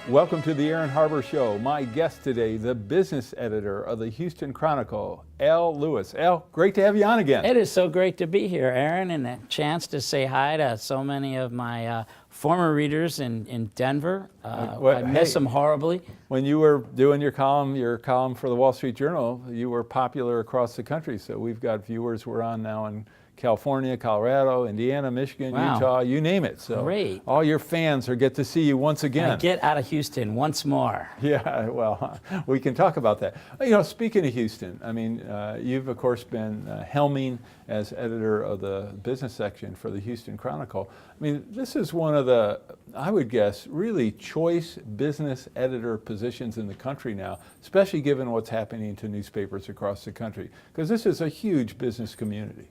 Welcome to the Aaron Harber Show. My guest today, the business editor of the Houston Chronicle, Al Lewis. Al, great to have you on again. It is so great to be here, Aaron, and a chance to say hi to so many of my former readers in Denver. I miss them horribly. When you were doing your column for the Wall Street Journal, you were popular across the country. So we've got viewers we're on now in California, Colorado, Indiana, Michigan, Wow. Utah, you name it. So Great. all your fans get to see you once again. I get out of Houston once more. Yeah, well, we can talk about that. You know, speaking of Houston, I mean, you've of course been helming as editor of the business section for the Houston Chronicle. I mean, this is one of the, I would guess, really choice business editor positions in the country now, especially given what's happening to newspapers across the country, because this is a huge business community.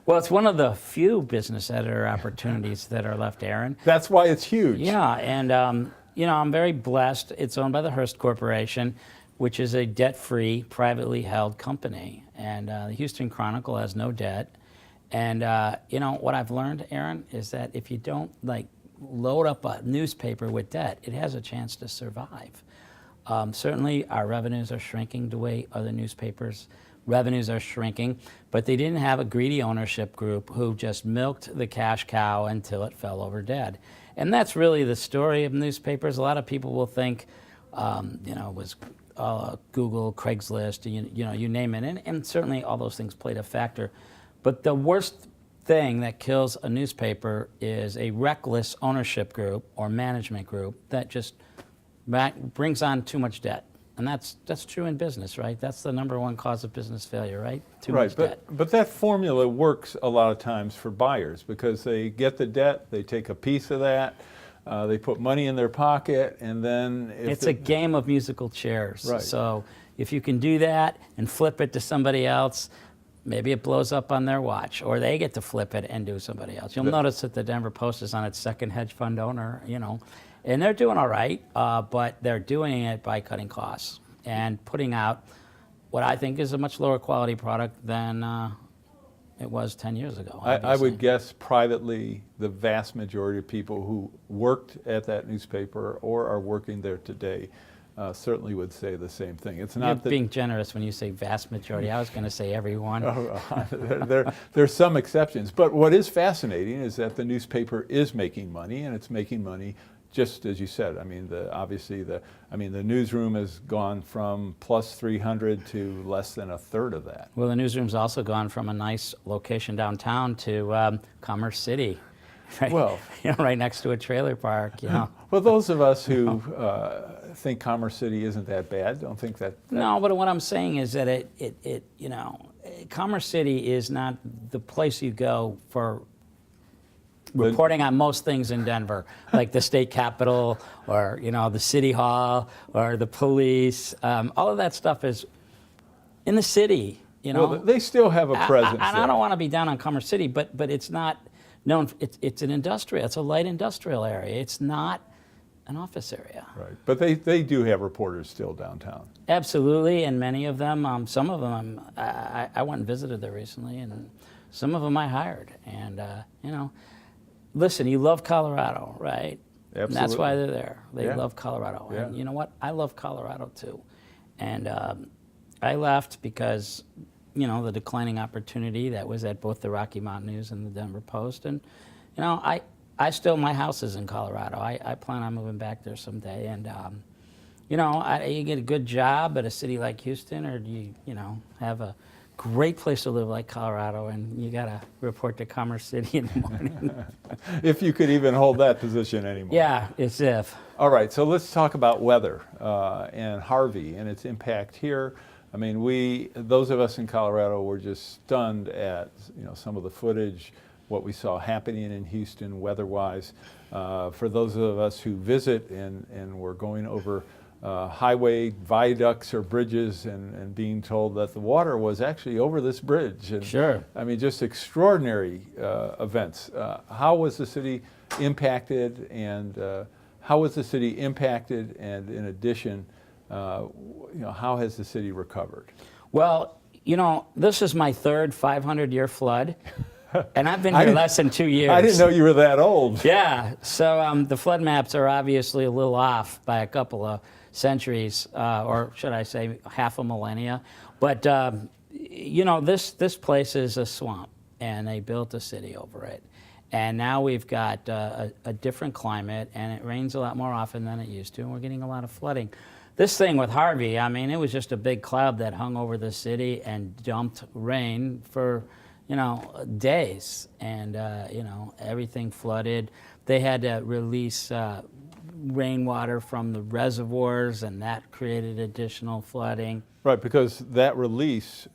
Well, it's one of the few business editor opportunities that are left, Aaron. That's why it's huge. Yeah, and you know, I'm very blessed. It's owned by the Hearst Corporation, which is a debt-free, privately held company. And the Houston Chronicle has no debt. And you know, what I've learned, Aaron, is that if you don't load up a newspaper with debt, it has a chance to survive. Certainly, our revenues are shrinking the way other newspapers' revenues are shrinking, but they didn't have a greedy ownership group who just milked the cash cow until it fell over dead. And that's really the story of newspapers. A lot of people will think, you know, it was Google, Craigslist, you know, you name it, and certainly all those things played a factor. But the worst thing that kills a newspaper is a reckless ownership group or management group that just brings on too much debt. And that's true in business, right? That's the number one cause of business failure, right? Too much debt. But that formula works a lot of times for buyers because they get the debt, they take a piece of that, they put money in their pocket, and then it's a game of musical chairs. Right. So if you can do that and flip it to somebody else, maybe it blows up on their watch, or they get to flip it and do somebody else. You'll notice that the Denver Post is on its second hedge fund owner, you know. And they're doing all right, but they're doing it by cutting costs and putting out what I think is a much lower quality product than it was 10 years ago. I would guess privately the vast majority of people who worked at that newspaper or are working there today certainly would say the same thing. It's not You're being generous when you say vast majority. I was going to say everyone. There's some exceptions, but what is fascinating is that the newspaper is making money, and it's making money just as you said. I mean, the newsroom has gone from plus 300 to less than a third of that. Well, the newsroom's also gone from a nice location downtown to Commerce City, right? Well, you know, right next to a trailer park. You know. Well, those of us who think Commerce City isn't that bad don't think that. No, but what I'm saying is that it you know, Commerce City is not the place you go for reporting on most things in Denver, like the state capitol, or you know, the city hall, or the police. All of that stuff is in the city. You know, well, they still have a presence. I don't want to be down on Commerce City, but it's not known. It's an industrial. It's a light industrial area. It's not an office area. Right, but they do have reporters still downtown. Absolutely, and many of them, some of them, I went and visited there recently, and some of them I hired, and you know. Listen, you love Colorado, right? Absolutely. And that's why they're there. They love Colorado. Yeah. And you know what? I love Colorado too. And I left because, you know, the declining opportunity that was at both the Rocky Mountain News and the Denver Post. And, you know, my house is in Colorado. I plan on moving back there someday. And, you know, you get a good job at a city like Houston, or do you know, have a great place to live like Colorado, and you got to report to Commerce City in the morning. If you could even hold that position anymore. Yeah, it's if. All right, so let's talk about weather and Harvey and its impact here. I mean, those of us in Colorado were just stunned at, you know, some of the footage, what we saw happening in Houston weather-wise. For those of us who visit and we're going over highway viaducts or bridges and being told that the water was actually over this bridge. And, sure. I mean, just extraordinary events. How was the city impacted, and how was the city impacted, and in addition, you know, how has the city recovered? Well, you know, this is my third 500-year flood. And I've been here less than 2 years. I didn't know you were that old. Yeah, so the flood maps are obviously a little off by a couple of centuries, or should I say half a millennia. But, you know, this place is a swamp, and they built a city over it. And now we've got a different climate, and it rains a lot more often than it used to, and we're getting a lot of flooding. This thing with Harvey, I mean, it was just a big cloud that hung over the city and dumped rain for, you know, days. And, you know, everything flooded. They had to release rainwater from the reservoirs, and that created additional flooding. Right, because that release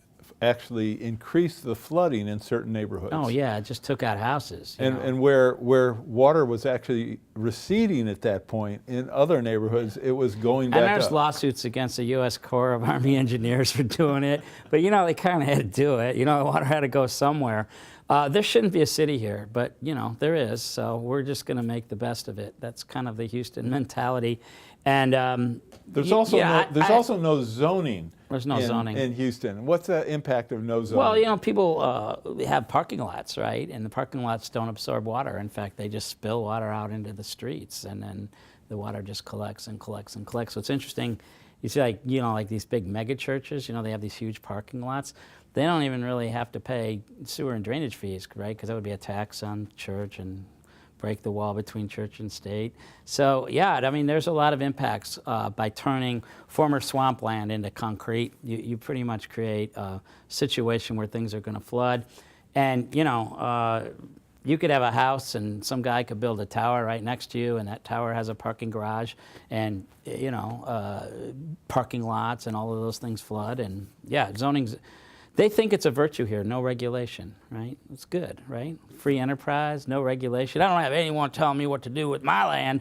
actually increased the flooding in certain neighborhoods. Oh yeah, it just took out houses. And where water was actually receding at that point, in other neighborhoods, it was going back up. And there's lawsuits against the U.S. Corps of Army Engineers for doing it, but you know, they kind of had to do it. You know, the water had to go somewhere. There shouldn't be a city here, but you know, there is, so we're just going to make the best of it. That's kind of the Houston mentality. And there's also no zoning. There's no zoning in Houston. What's the impact of no zoning? Well, you know, people have parking lots, right? And the parking lots don't absorb water. In fact, they just spill water out into the streets, and then the water just collects and collects and collects. So it's interesting. You see, like, you know, like these big mega churches, you know, they have these huge parking lots. They don't even really have to pay sewer and drainage fees, right? Because that would be a tax on church and break the wall between church and state. So yeah, I mean, there's a lot of impacts by turning former swampland into concrete. You pretty much create a situation where things are going to flood. And you know, you could have a house and some guy could build a tower right next to you, and that tower has a parking garage, and you know, parking lots and all of those things flood. And yeah, zoning's, they think it's a virtue here, no regulation, right? It's good, right? Free enterprise, no regulation. I don't have anyone telling me what to do with my land,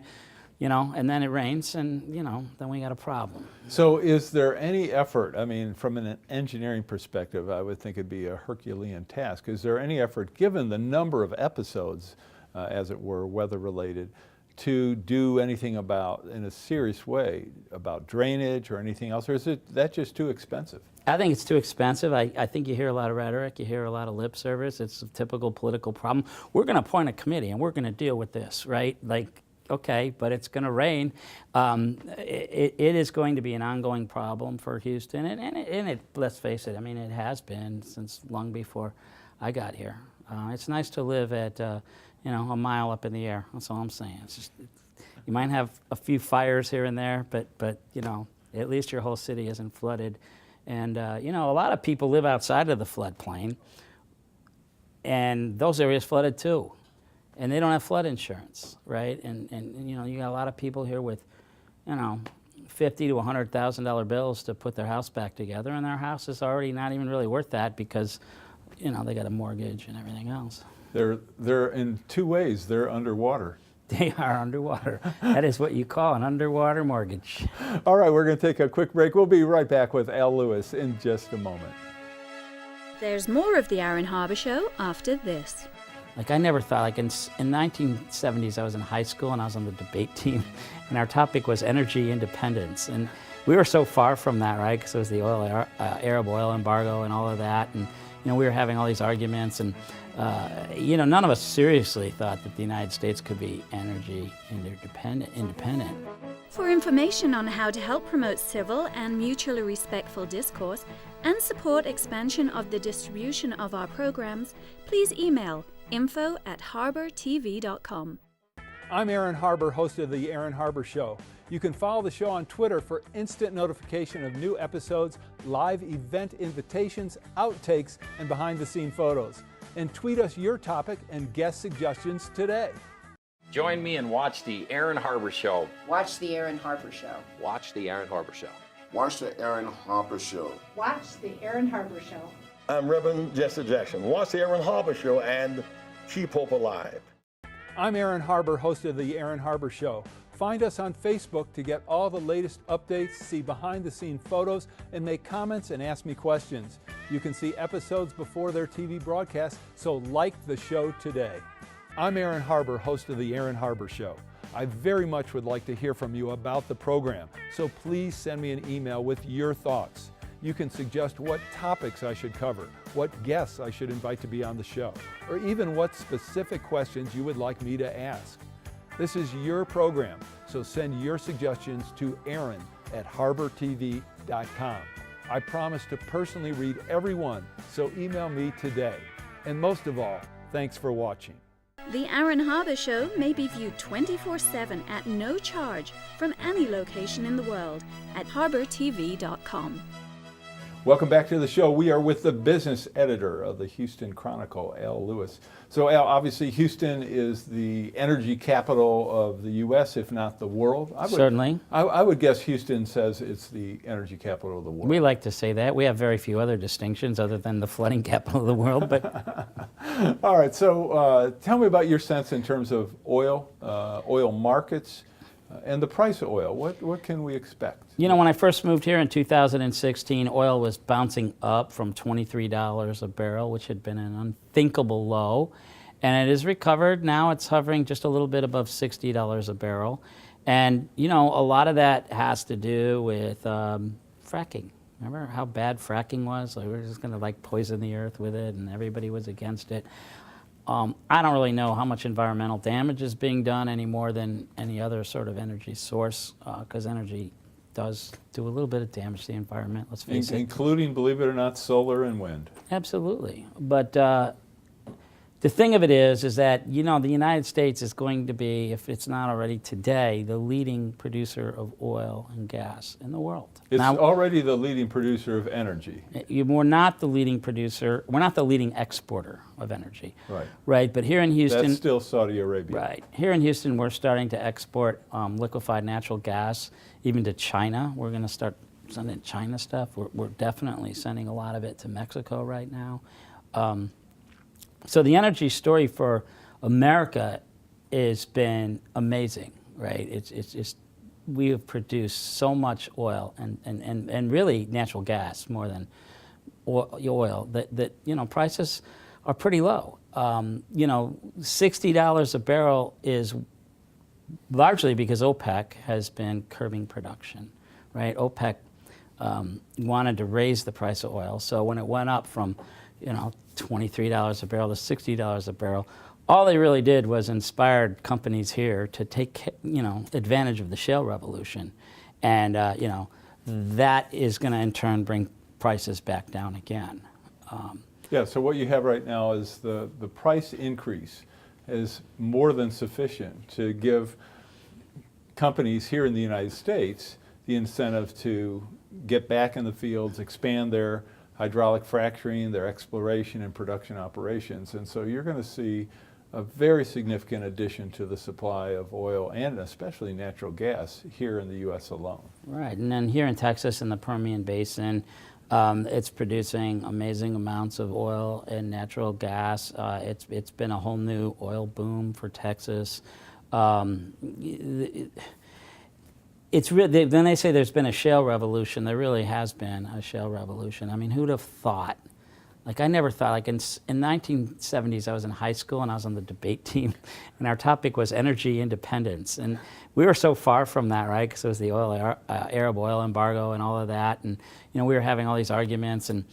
you know, and then it rains, and, you know, then we got a problem. So is there any effort, I mean, from an engineering perspective, I would think it'd be a Herculean task. Is there any effort, given the number of episodes, as it were, weather-related, to do anything about, in a serious way, about drainage or anything else, or is that just too expensive? I think it's too expensive. I think you hear a lot of rhetoric, you hear a lot of lip service. It's a typical political problem. We're going to appoint a committee and we're going to deal with this, right? Like, okay, but it's going to rain. It is going to be an ongoing problem for Houston, and let's face it, I mean, it has been since long before I got here. It's nice to live at, you know, a mile up in the air. That's all I'm saying. It's just, you might have a few fires here and there, but you know, at least your whole city isn't flooded. And, you know, a lot of people live outside of the floodplain, and those areas flooded too. And they don't have flood insurance, right? And you know, you got a lot of people here with, you know, $50,000 to $100,000 bills to put their house back together, and their house is already not even really worth that because, you know, they got a mortgage and everything else. They're in two ways, they're underwater. They are underwater. That is what you call an underwater mortgage. All right, we're going to take a quick break. We'll be right back with Al Lewis in just a moment. There's more of the Aaron Harber Show after this. Like, I never thought, like in 1970s, I was in high school and I was on the debate team, and our topic was energy independence. And we were so far from that, right? Because it was the Arab oil embargo and all of that. And, you know, we were having all these arguments, and you know, none of us seriously thought that the United States could be energy independent. For information on how to help promote civil and mutually respectful discourse and support expansion of the distribution of our programs, please email info@harbortv.com. I'm Aaron Harber, host of The Aaron Harber Show. You can follow the show on Twitter for instant notification of new episodes, live event invitations, outtakes, and behind-the-scene photos. And tweet us your topic and guest suggestions today. Join me and watch The Aaron Harber Show. Watch The Aaron Harber Show. Watch The Aaron Harber Show. Watch The Aaron Harber Show. Watch The Aaron Harber Show. I'm Reverend Jesse Jackson. Watch The Aaron Harber Show and keep hope alive. I'm Aaron Harber, host of The Aaron Harber Show. Find us on Facebook to get all the latest updates, see behind-the-scene photos, and make comments and ask me questions. You can see episodes before their TV broadcast, so like the show today. I'm Aaron Harber, host of The Aaron Harber Show. I very much would like to hear from you about the program, so please send me an email with your thoughts. You can suggest what topics I should cover, what guests I should invite to be on the show, or even what specific questions you would like me to ask. This is your program, so send your suggestions to Aaron at harbertv.com. I promise to personally read every one, so email me today. And most of all, thanks for watching. The Aaron Harber Show may be viewed 24/7 at no charge from any location in the world at harbertv.com. Welcome back to the show. We are with the business editor of the Houston Chronicle, Al Lewis. So Al, obviously Houston is the energy capital of the U.S., if not the world. Certainly. I would guess Houston says it's the energy capital of the world. We like to say that. We have very few other distinctions other than the flooding capital of the world. But all right, so tell me about your sense in terms of oil, oil markets, and the price of oil. What can we expect? You know, when I first moved here in 2016, oil was bouncing up from $23 a barrel, which had been an unthinkable low. And it has recovered. Now it's hovering just a little bit above $60 a barrel. And, you know, a lot of that has to do with fracking. Remember how bad fracking was? Like, we were just going to like poison the earth with it, and everybody was against it. I don't really know how much environmental damage is being done any more than any other sort of energy source, because energy does do a little bit of damage to the environment, let's face it. Including, believe it or not, solar and wind. Absolutely. But the thing of it is that, you know, the United States is going to be, if it's not already today, the leading producer of oil and gas in the world. It's now, already the leading producer of energy. We're not the leading producer, we're not the leading exporter of energy. Right. Right, but here in Houston... That's still Saudi Arabia. Right. Here in Houston, we're starting to export liquefied natural gas, even to China. We're going to start sending China stuff. We're definitely sending a lot of it to Mexico right now. So the energy story for America has been amazing, right? It's we have produced so much oil and really natural gas more than oil that you know, prices are pretty low. You know, $60 a barrel is largely because OPEC has been curbing production, right? OPEC wanted to raise the price of oil, so when it went up from, you know, $23 a barrel to $60 a barrel, all they really did was inspired companies here to take, you know, advantage of the shale revolution, and you know, that is going to in turn bring prices back down again. Yeah. So what you have right now is the price increase is more than sufficient to give companies here in the United States the incentive to get back in the fields, expand their hydraulic fracturing, their exploration and production operations. And so you're going to see a very significant addition to the supply of oil and especially natural gas here in the U.S. alone. Right, and then here in Texas in the Permian Basin, it's producing amazing amounts of oil and natural gas. It's been a whole new oil boom for Texas. It's really, when they say there's been a shale revolution, there really has been a shale revolution. I mean, who'd have thought? Like, I never thought, like in 1970s, I was in high school and I was on the debate team, and our topic was energy independence. And we were so far from that, right? Because it was the Arab oil embargo and all of that. And, you know, we were having all these arguments, and,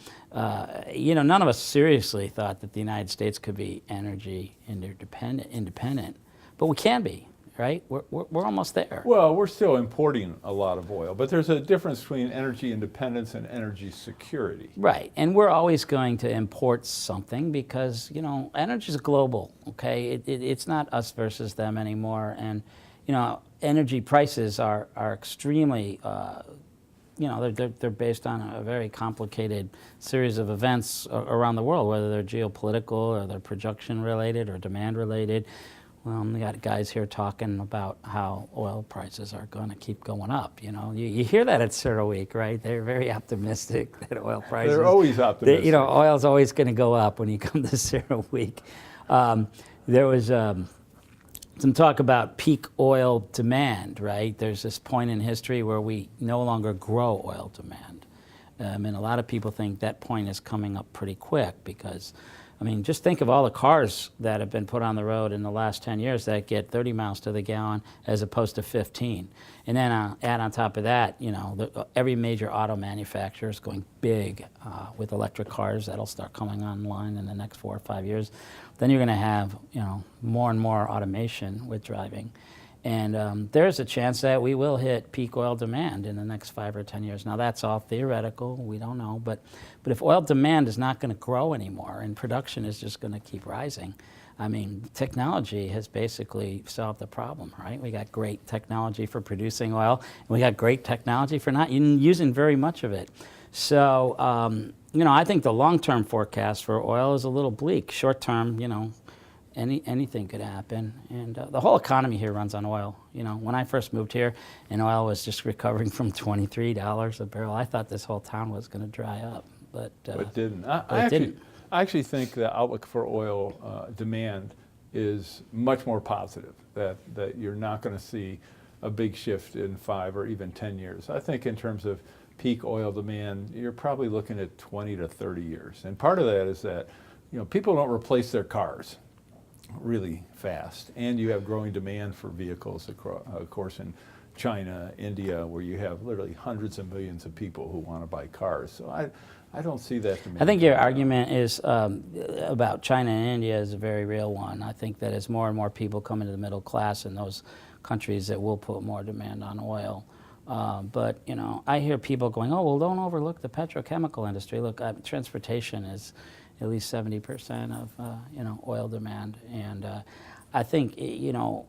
you know, none of us seriously thought that the United States could be energy independent. But we can be. Right? We're almost there. Well, we're still importing a lot of oil, but there's a difference between energy independence and energy security. Right, and we're always going to import something because, you know, energy is global, okay? It's not us versus them anymore, and, you know, energy prices are extremely, you know, they're based on a very complicated series of events around the world, whether they're geopolitical or they're production related or demand related. Well, we got guys here talking about how oil prices are going to keep going up. You know, you hear that at CERAWeek, right? They're very optimistic that oil prices. They're always optimistic. You know, oil's always going to go up when you come to CERAWeek. There was some talk about peak oil demand, right? There's this point in history where we no longer grow oil demand. And a lot of people think that point is coming up pretty quick because I mean, just think of all the cars that have been put on the road in the last 10 years that get 30 miles to the gallon as opposed to 15. And then add on top of that, you know, every major auto manufacturer is going big with electric cars that'll start coming online in the next 4 or 5 years. Then you're going to have, you know, more and more automation with driving. And there's a chance that we will hit peak oil demand in the next 5 or 10 years. Now, that's all theoretical. We don't know. But if oil demand is not going to grow anymore and production is just going to keep rising, I mean, technology has basically solved the problem, right? We got great technology for producing oil, and we got great technology for not using very much of it. So, you know, I think the long-term forecast for oil is a little bleak. Short-term, you know, anything could happen, and the whole economy here runs on oil. You know, when I first moved here and oil was just recovering from $23 a barrel, I thought this whole town was going to dry up, but it didn't. didn't. I actually think the outlook for oil demand is much more positive, that you're not going to see a big shift in 5 or even 10 years. I think in terms of peak oil demand, you're probably looking at 20 to 30 years. And part of that is that, you know, people don't replace their cars really fast, and you have growing demand for vehicles, of course, in China, India, where you have literally hundreds of millions of people who want to buy cars. So I don't see that demand. I think your argument is about China and India is a very real one. I think that as more and more people come into the middle class in those countries, it will put more demand on oil. But, you know, I hear people going, oh, well, don't overlook the petrochemical industry. Look, transportation is at least 70% of, you know, oil demand. And I think, you know,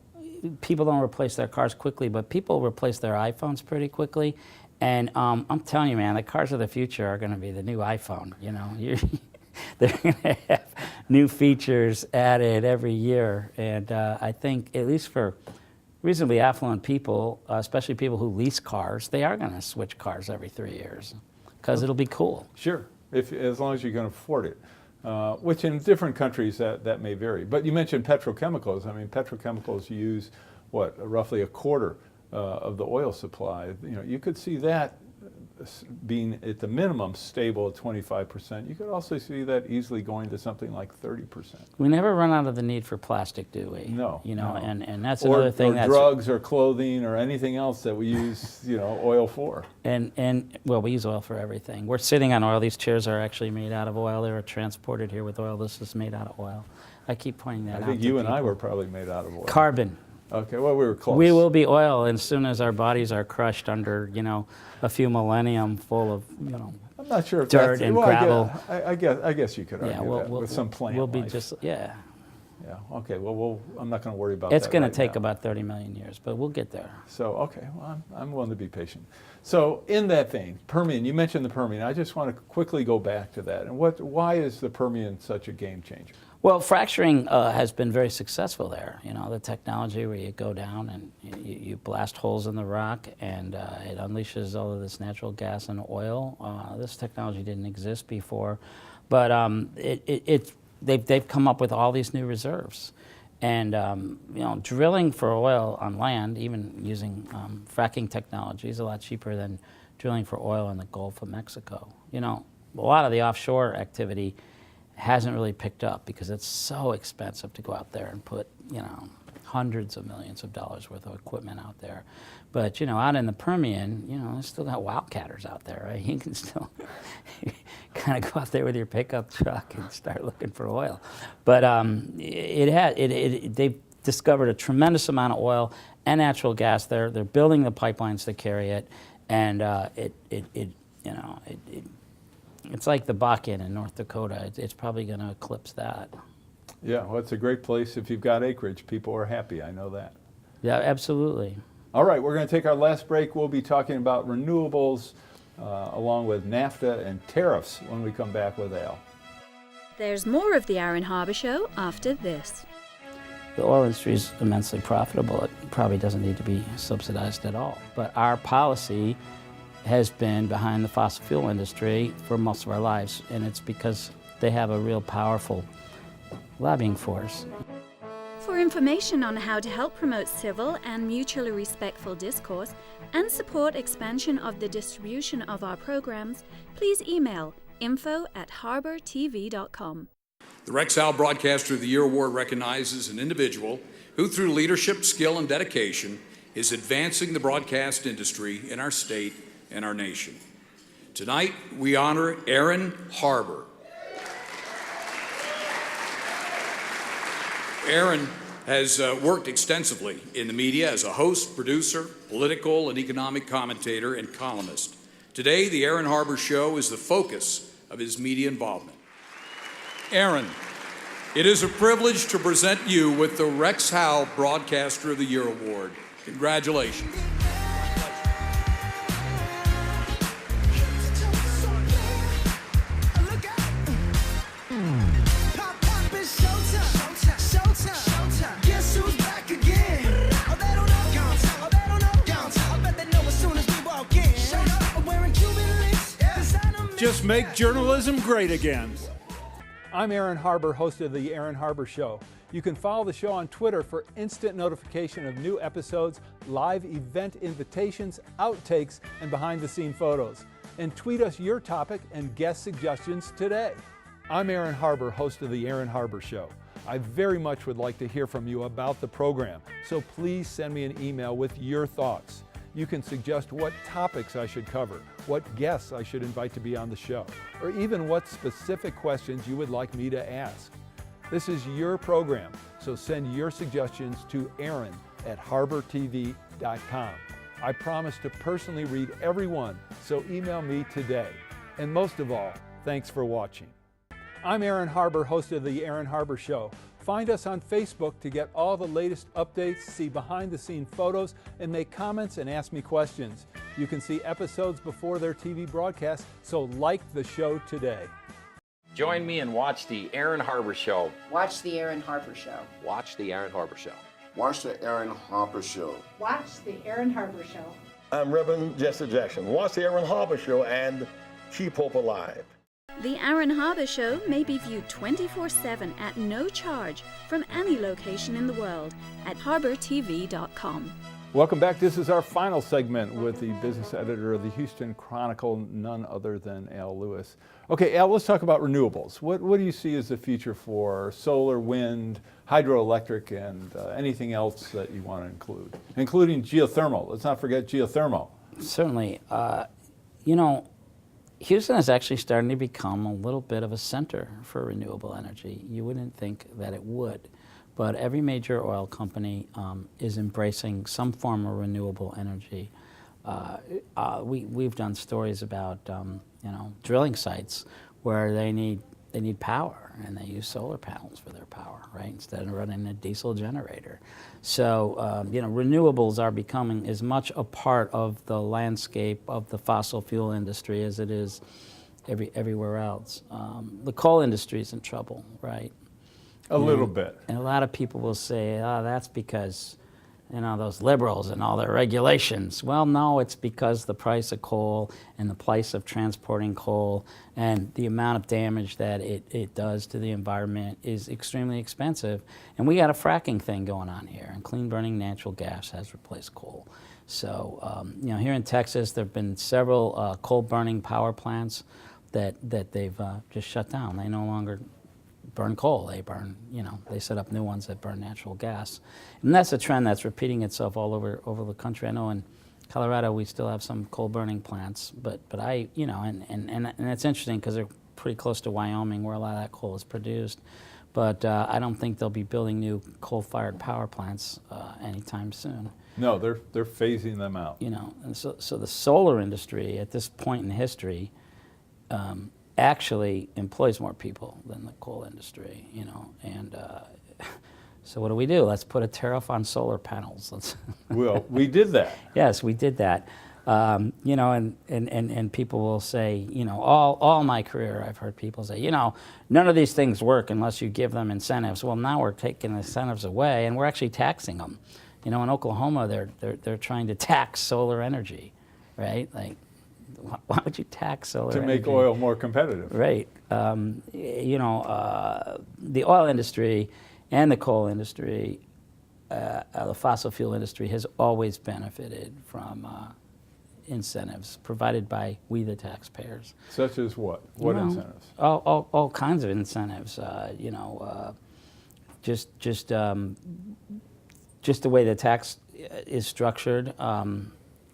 people don't replace their cars quickly, but people replace their iPhones pretty quickly. And I'm telling you, man, the cars of the future are going to be the new iPhone. You know, they're going to have new features added every year. And I think, at least for reasonably affluent people, especially people who lease cars, they are going to switch cars every 3 years because it'll be cool. Sure, as long as you can afford it. Which in different countries that may vary. But you mentioned petrochemicals. I mean, petrochemicals use, what, roughly a quarter of the oil supply. You know, you could see that being at the minimum stable at 25%. You could also see that easily going to something like 30%. We never run out of the need for plastic, do we? No. You know, no. And that's another thing. Or drugs or clothing or anything else that we use, you know, oil for. And well, we use oil for everything. We're sitting on oil. These chairs are actually made out of oil. They were transported here with oil. This is made out of oil. I keep pointing that out. I think you and I were probably made out of oil. Carbon. Okay, well, we were close. We will be oil as soon as our bodies are crushed under, you know, a few millennium full of, you know, I'm not sure if dirt and gravel. I guess you could argue that with some plant We'll be life. just, yeah. Yeah, okay, well, I'm not going to worry about that. It's going to right take now. about 30 million years, but we'll get there. So, okay, well, I'm willing to be patient. So, in that vein, Permian, you mentioned the Permian. I just want to quickly go back to that. And why is the Permian such a game changer? Well, fracturing has been very successful there. You know, the technology where you go down and you blast holes in the rock and it unleashes all of this natural gas and oil. This technology didn't exist before, but they've come up with all these new reserves. And, you know, drilling for oil on land, even using fracking technology, is a lot cheaper than drilling for oil in the Gulf of Mexico. You know, a lot of the offshore activity hasn't really picked up because it's so expensive to go out there and put, you know, hundreds of millions of dollars worth of equipment out there. But, you know, out in the Permian, you know, they still got wildcatters out there, right? You can still kind of go out there with your pickup truck and start looking for oil. But they've discovered a tremendous amount of oil and natural gas there. They're building the pipelines to carry it, and it's like the Bakken in North Dakota. It's probably going to eclipse that. Yeah, well, it's a great place. If you've got acreage, people are happy. I know that. Yeah, absolutely. All right, we're going to take our last break. We'll be talking about renewables along with Nafta and tariffs when we come back with Al. There's more of the Aaron Harber Show after this. The oil industry is immensely profitable. It probably doesn't need to be subsidized at all. But our policy has been behind the fossil fuel industry for most of our lives, and it's because they have a real powerful lobbying force. For information on how to help promote civil and mutually respectful discourse and support expansion of the distribution of our programs, please email info@harbertv.com. The Rex Howell Broadcaster of the Year Award recognizes an individual who, through leadership, skill, and dedication, is advancing the broadcast industry in our state and our nation. Tonight, we honor Aaron Harber. Aaron has worked extensively in the media as a host, producer, political and economic commentator, and columnist. Today, the Aaron Harber Show is the focus of his media involvement. Aaron, it is a privilege to present you with the Rex Howell Broadcaster of the Year Award. Congratulations. Just make journalism great again. I'm Aaron Harber, host of the Aaron Harber Show. You can follow the show on Twitter for instant notification of new episodes, live event invitations, outtakes, and behind-the-scene photos. And tweet us your topic and guest suggestions today. I'm Aaron Harber, host of the Aaron Harber Show. I very much would like to hear from you about the program, so please send me an email with your thoughts. You can suggest what topics I should cover, what guests I should invite to be on the show, or even what specific questions you would like me to ask. This is your program, so send your suggestions to aaron@harbortv.com. I promise to personally read every one, so email me today. And most of all, thanks for watching. I'm Aaron Harber, host of the Aaron Harber Show. Find us on Facebook to get all the latest updates, see behind-the-scene photos, and make comments and ask me questions. You can see episodes before their TV broadcast, so like the show today. Join me and watch the Aaron Harber Show. Watch the Aaron Harber Show. Watch the Aaron Harber Show. Watch the Aaron Harper Show. Watch the Aaron Harber Show. I'm Reverend Jesse Jackson. Watch the Aaron Harber Show and keep hope alive. The Aaron Harber Show may be viewed 24/7 at no charge from any location in the world at harbortv.com. Welcome back. This is our final segment with the business editor of the Houston Chronicle, none other than Al Lewis. Okay, Al, let's talk about renewables. What do you see as the future for solar, wind, hydroelectric, and anything else that you want to include, including geothermal? Let's not forget geothermal. Certainly. Houston is actually starting to become a little bit of a center for renewable energy. You wouldn't think that it would, but every major oil company is embracing some form of renewable energy. We've done stories about drilling sites where they need power and they use solar panels for their power, right, instead of running a diesel generator. So renewables are becoming as much a part of the landscape of the fossil fuel industry as it is everywhere else. The coal industry is in trouble, right? A little bit. And a lot of people will say, oh, that's because those liberals and all their regulations. Well, no, it's because the price of coal and the price of transporting coal and the amount of damage that it does to the environment is extremely expensive. And we got a fracking thing going on here, and clean burning natural gas has replaced coal. So, here in Texas, there have been several coal burning power plants that they've just shut down. They no longer burn coal, they burn, they set up new ones that burn natural gas. And that's a trend that's repeating itself all over the country. I know in Colorado we still have some coal burning plants, but and it's interesting because they're pretty close to Wyoming where a lot of that coal is produced. But I don't think they'll be building new coal-fired power plants anytime soon. No, they're phasing them out. And so the solar industry at this point in history actually employs more people than the coal industry, and so what do? Let's put a tariff on solar panels. Well, we did that. Yes, we did that. And people will say, all my career I've heard people say, none of these things work unless you give them incentives. Well, now we're taking incentives away and we're actually taxing them. In Oklahoma, they're trying to tax solar energy, right? Like, why would you tax solar energy? To make oil more competitive. Right. The oil industry and the coal industry, the fossil fuel industry has always benefited from incentives provided by we the taxpayers. Such as what? What Well, incentives? All kinds of incentives. Just the way the tax is structured.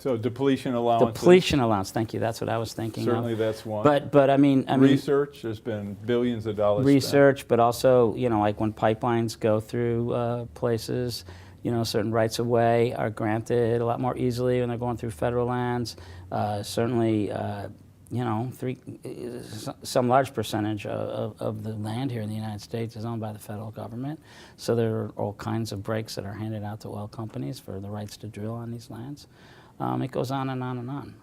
So depletion allowance. Depletion allowance. Thank you. That's what I was thinking Certainly, of. that's one. But I mean, research. There's been billions of dollars. research, but also like when pipelines go through places, certain rights of way are granted a lot more easily when they're going through federal lands. Certainly, some large percentage of the land here in the United States is owned by the federal government. So there are all kinds of breaks that are handed out to oil companies for the rights to drill on these lands. It goes on and on and on.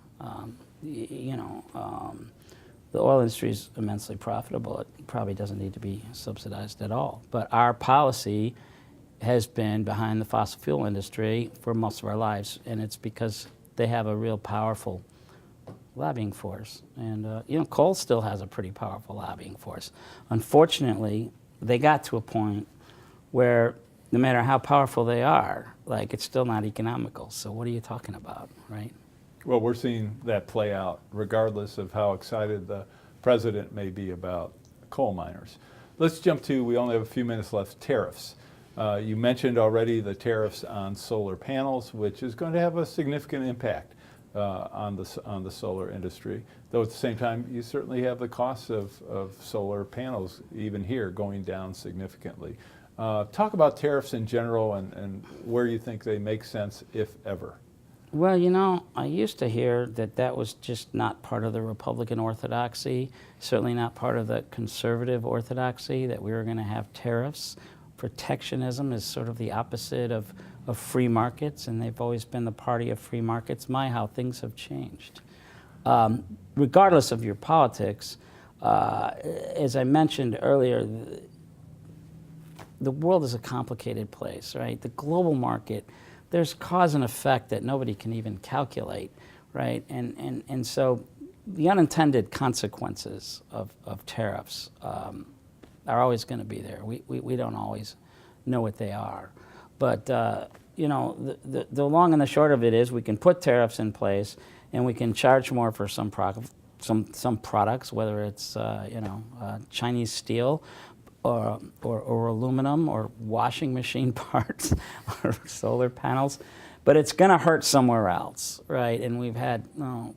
The oil industry is immensely profitable. It probably doesn't need to be subsidized at all. But our policy has been behind the fossil fuel industry for most of our lives, and it's because they have a real powerful lobbying force. And coal still has a pretty powerful lobbying force. Unfortunately, they got to a point where no matter how powerful they are, it's still not economical. So what are you talking about, right? Well, we're seeing that play out, regardless of how excited the president may be about coal miners. Let's jump to, we only have a few minutes left, tariffs. You mentioned already the tariffs on solar panels, which is going to have a significant impact on the solar industry. Though at the same time, you certainly have the costs of solar panels, even here, going down significantly. Talk about tariffs in general and where you think they make sense, if ever. Well, I used to hear that was just not part of the Republican orthodoxy, certainly not part of the conservative orthodoxy, that we were going to have tariffs. Protectionism is sort of the opposite of free markets, and they've always been the party of free markets. How things have changed. Regardless of your politics, as I mentioned earlier, the world is a complicated place, right? The global market, there's cause and effect that nobody can even calculate, right? And so the unintended consequences of tariffs are always going to be there. We don't always know what they are. But, the long and the short of it is we can put tariffs in place and we can charge more for some products, whether it's, Chinese steel, or aluminum, or washing machine parts, or solar panels, but it's going to hurt somewhere else, right? And we've had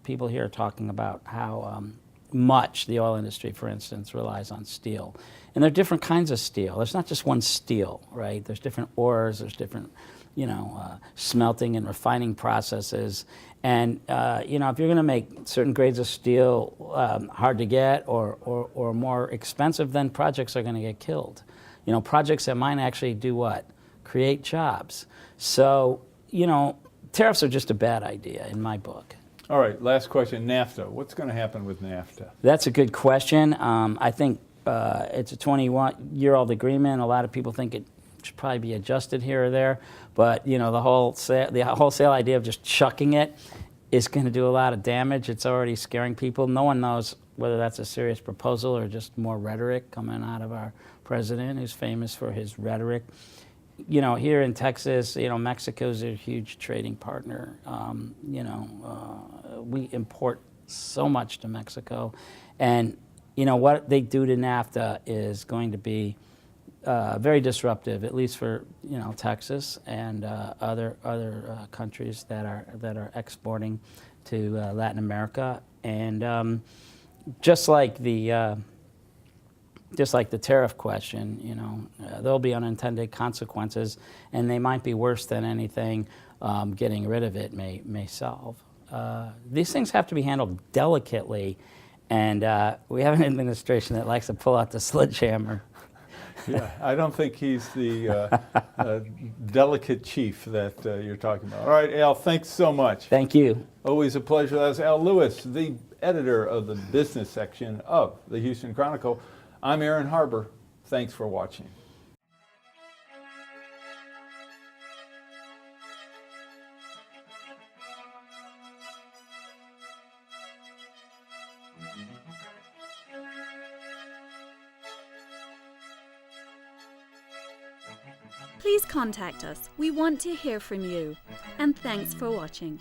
people here talking about how much the oil industry, for instance, relies on steel. And there are different kinds of steel. There's not just one steel, right? There's different ores, there's different, smelting and refining processes. And, if you're going to make certain grades of steel hard to get or more expensive, then projects are going to get killed. Projects that might actually do what? Create jobs. So, tariffs are just a bad idea in my book. All right, last question, NAFTA. What's going to happen with NAFTA? That's a good question. I think it's a 21-year-old agreement. A lot of people think it should probably be adjusted here or there. But, the wholesale idea of just chucking it is going to do a lot of damage. It's already scaring people. No one knows whether that's a serious proposal or just more rhetoric coming out of our president, who's famous for his rhetoric. Here in Texas, Mexico's a huge trading partner. We import so much to Mexico. And, what they do to NAFTA is going to be very disruptive, at least for, Texas and other countries that are exporting to Latin America. And just like the tariff question, there'll be unintended consequences, and they might be worse than anything getting rid of it may solve. These things have to be handled delicately, and we have an administration that likes to pull out the sledgehammer. Yeah, I don't think he's the delicate chief that you're talking about. All right, Al, thanks so much. Thank you. Always a pleasure. That's Al Lewis, the editor of the business section of the Houston Chronicle. I'm Aaron Harber. Thanks for watching. Please contact us. We want to hear from you. And thanks for watching.